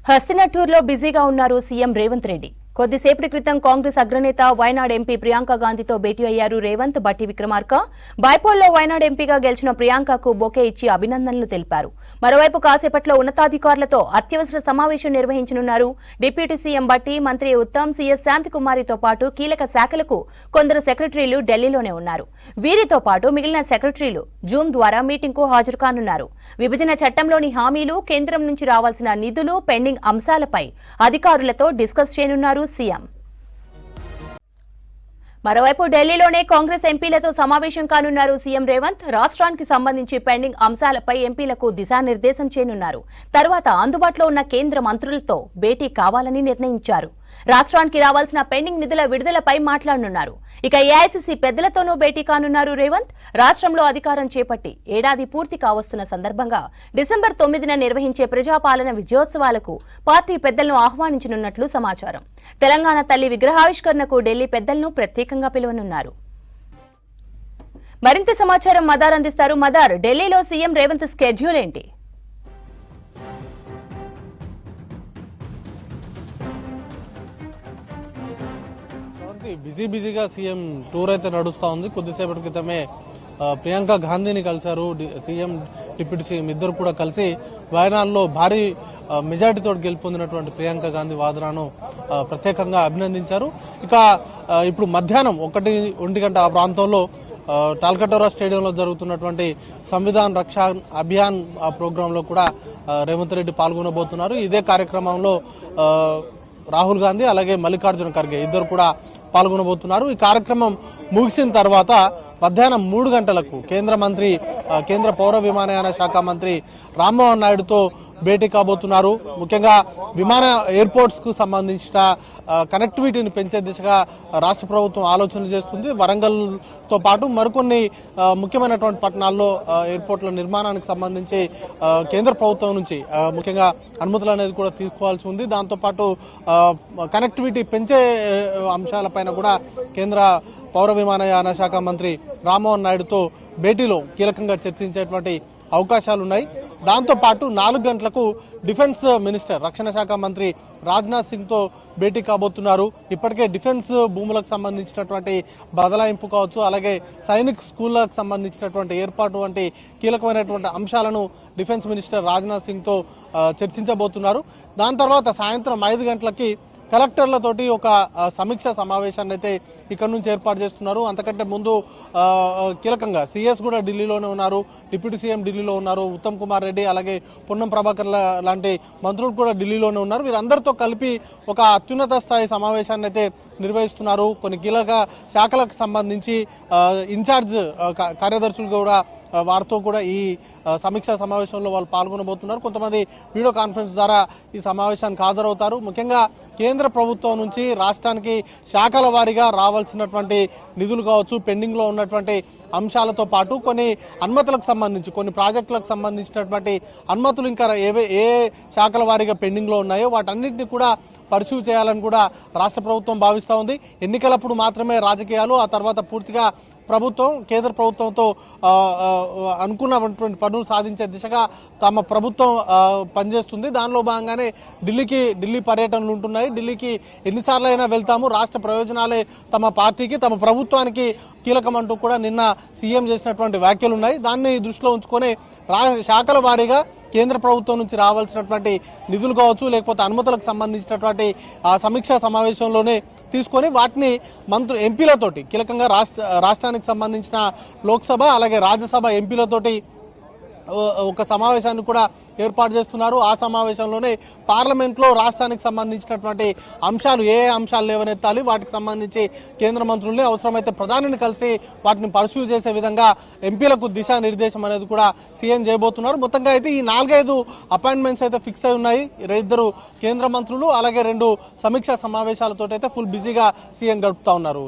హస్తినట్టూరులో బిజీగా ఉన్నారు సీఎం రేవంత్ రెడ్డి. కొద్దిసేపటి క్రితం కాంగ్రెస్ అగ్రనేత వైనాడ్ ఎంపీ ప్రియాంక గాంధీతో భేటీ అయ్యారు రేవంత్. బట్టి విక్రమార్క బైపోల్లో వైనాడ్ ఎంపీగా గెలిచిన ప్రియాంకకు బొకే ఇచ్చి అభినందనలు తెలిపారు. మరోవైపు కాసేపట్లో ఉన్నతాధికారులతో అత్యవసర సమావేశం నిర్వహించనున్నారు. డిప్యూటీ సీఎం బట్టి, మంత్రి ఉత్తమ్, సీఎస్ శాంతికుమారితో పాటు కీలక శాఖలకు కొందరు సెక్రటరీలు ఢిల్లీలోనే ఉన్నారు. వీరితో పాటు మిగిలిన సెక్రటరీలు జూమ్ ద్వారా మీటింగ్కు హాజరు కానున్నారు. విభజన చట్టంలోని హామీలు, కేంద్రం నుంచి రావాల్సిన నిధులు, పెండింగ్ అంశాలపై అధికారులతో డిస్కస్ చేయనున్నారు సీఎం. మరోవైపు ఢిల్లీలోనే కాంగ్రెస్ ఎంపీలతో సమావేశం కానున్నారు సీఎం రేవంత్. రాష్ట్రానికి సంబంధించి పెండింగ్ అంశాలపై ఎంపీలకు దిశానిర్దేశం చేయనున్నారు. తర్వాత అందుబాటులో ఉన్న కేంద్ర మంత్రులతో భేటీ కావాలని నిర్ణయించారు. రాష్ట్రానికి రావాల్సిన పెండింగ్ నిధుల విడుదలపై మాట్లాడనున్నారు. ఇక ఏఐసీసీ పెద్దలతోనూ భేటీ కానున్నారు రేవంత్. రాష్ట్రంలో అధికారం చేపట్టి ఏడాది పూర్తి కావస్తున్న సందర్భంగా డిసెంబర్ 9న నిర్వహించే ప్రజాపాలన విజయోత్సవాలకు పార్టీ పెద్దలను ఆహ్వానించనున్నట్లు సమాచారం. తెలంగాణ తల్లి విగ్రహావిష్కరణకు ఢిల్లీ పెద్దలను ప్రత్యేకంగా పిలువనున్నారు. మరింత సమాచారం మదార్ అందిస్తారు. మదార్, ఢిల్లీలో సీఎం రేవంత్ స్కెడ్యూల్ ఏంటి? బిజీగా సీఎం టూర్ అయితే నడుస్తూ ఉంది. కొద్దిసేపటి క్రితమే ప్రియాంక గాంధీని కలిశారు. సీఎం, డిప్యూటీ సీఎం ఇద్దరు కూడా కలిసి వయనాడ్లో భారీ మెజార్టీతో గెలుపొందినటువంటి ప్రియాంక గాంధీ వాద్రాను ప్రత్యేకంగా అభినందించారు. ఇక ఇప్పుడు మధ్యాహ్నం 1 గంట ఆ ప్రాంతంలో టాల్కటోరా స్టేడియంలో జరుగుతున్నటువంటి సంవిధాన్ రక్షా అభియాన్ ప్రోగ్రాంలో కూడా రేవంత్ రెడ్డి పాల్గొనబోతున్నారు. ఇదే కార్యక్రమంలో రాహుల్ గాంధీ అలాగే మల్లికార్జున ఖర్గే ఇద్దరు కూడా పాల్గొనబోతున్నారు. ఈ కార్యక్రమం ముగిసిన తర్వాత మధ్యాహ్నం 3 గంటలకు కేంద్ర పౌర విమానయాన శాఖ మంత్రి రామ్మోహన్ నాయుడుతో భేటీ కాబోతున్నారు. ముఖ్యంగా విమాన ఎయిర్పోర్ట్స్ కు సంబంధించిన కనెక్టివిటీని పెంచే దిశగా రాష్ట్ర ప్రభుత్వం ఆలోచనలు చేస్తుంది. వరంగల్తో పాటు మరికొన్ని ముఖ్యమైనటువంటి పట్టణాల్లో ఎయిర్పోర్ట్ల నిర్మాణానికి సంబంధించి కేంద్ర ప్రభుత్వం నుంచి ముఖ్యంగా అనుమతులు అనేది కూడా తీసుకోవాల్సి ఉంది. దాంతోపాటు కనెక్టివిటీ పెంచే అంశాలపైన కూడా కేంద్ర పౌర విమానయాన శాఖ మంత్రి రామ్మోహన్ నాయుడుతో భేటీలో కీలకంగా చర్చించేటువంటి అవకాశాలున్నాయి. దాంతోపాటు 4 గంటలకు డిఫెన్స్ మినిస్టర్, రక్షణ శాఖ మంత్రి రాజ్నాథ్ సింగ్ తో భేటీ కాబోతున్నారు. ఇప్పటికే డిఫెన్స్ భూములకు సంబంధించినటువంటి బదలాయింపు కావచ్చు, అలాగే సైనిక్ స్కూళ్లకు సంబంధించినటువంటి ఏర్పాటు వంటి కీలకమైనటువంటి అంశాలను డిఫెన్స్ మినిస్టర్ రాజ్నాథ్ సింగ్ తో చర్చించబోతున్నారు. దాని తర్వాత సాయంత్రం 5 గంటలకి కలెక్టర్లతోటి ఒక సమీక్ష సమావేశాన్ని అయితే ఇక్కడ నుంచి ఏర్పాటు చేస్తున్నారు. అంతకంటే ముందు కీలకంగా సీఎస్ కూడా ఢిల్లీలోనే ఉన్నారు, డిప్యూటీ సీఎం ఢిల్లీలో ఉన్నారు, ఉత్తమ్ కుమార్ రెడ్డి అలాగే పొన్నం ప్రభాకర్ లాంటి మంత్రులు కూడా ఢిల్లీలోనే ఉన్నారు. వీరందరితో కలిపి ఒక అత్యున్నత స్థాయి సమావేశాన్ని అయితే నిర్వహిస్తున్నారు. కొన్ని కీలక శాఖలకు సంబంధించి ఇన్ఛార్జ్ కార్యదర్శులు కూడా వారితో కూడా ఈ సమీక్షా సమావేశంలో వాళ్ళు పాల్గొనబోతున్నారు. కొంతమంది వీడియో కాన్ఫరెన్స్ ద్వారా ఈ సమావేశానికి హాజరవుతారు. ముఖ్యంగా కేంద్ర ప్రభుత్వం నుంచి రాష్ట్రానికి శాఖల వారీగా రావాల్సినటువంటి నిధులు కావచ్చు, పెండింగ్ లో ఉన్నటువంటి అంశాలతో పాటు కొన్ని అనుమతులకు సంబంధించి, కొన్ని ప్రాజెక్టులకు సంబంధించినటువంటి అనుమతులు ఇంకా ఏ శాఖల వారీగా పెండింగ్ లో ఉన్నాయో వాటన్నింటినీ కూడా పరిశూ చేయాలని కూడా రాష్ట్ర ప్రభుత్వం భావిస్తూ ఉంది. ఎన్నికలప్పుడు మాత్రమే రాజకీయాలు, ఆ తర్వాత పూర్తిగా ప్రభుత్వం కేంద్ర ప్రభుత్వంతో అనుకున్నటువంటి పనులు సాధించే దిశగా తమ ప్రభుత్వం పనిచేస్తుంది. దానిలో భాగంగానే ఢిల్లీ పర్యటనలు ఉంటున్నాయి. ఢిల్లీకి ఎన్నిసార్లు అయినా వెళ్తాము, రాష్ట్ర ప్రయోజనాలే తమ పార్టీకి, తమ ప్రభుత్వానికి కీలకమంటూ కూడా నిన్న సీఎం చేసినటువంటి వ్యాఖ్యలు ఉన్నాయి. దాన్ని దృష్టిలో ఉంచుకొని శాఖల వారీగా కేంద్ర ప్రభుత్వం నుంచి రావాల్సినటువంటి నిధులు కావచ్చు, లేకపోతే అనుమతులకు సంబంధించినటువంటి సమీక్షా సమావేశంలోనే తీసుకొని వాటిని ఎంపీలతోటి, కీలకంగా రాష్ట్రానికి సంబంధించిన లోక్సభ అలాగే రాజ్యసభ ఎంపీలతోటి ఒక సమావేశాన్ని కూడా ఏర్పాటు చేస్తున్నారు. ఆ సమావేశంలోనే పార్లమెంట్లో రాష్ట్రానికి సంబంధించినటువంటి అంశాలు ఏ అంశాలు లేవనెత్తాలి, వాటికి సంబంధించి కేంద్ర మంత్రుల్ని, అవసరమైతే ప్రధానిని కలిసి వాటిని పరిశీలి చేసే విధంగా ఎంపీలకు దిశానిర్దేశం అనేది కూడా సీఎం చేయబోతున్నారు. మొత్తంగా అయితే ఈ 4-5 అపాయింట్మెంట్స్ అయితే ఫిక్స్ అయి ఉన్నాయి. 2 కేంద్ర మంత్రులు అలాగే 2 సమీక్షా సమావేశాలతో అయితే ఫుల్ బిజీగా సీఎం గడుపుతా ఉన్నారు.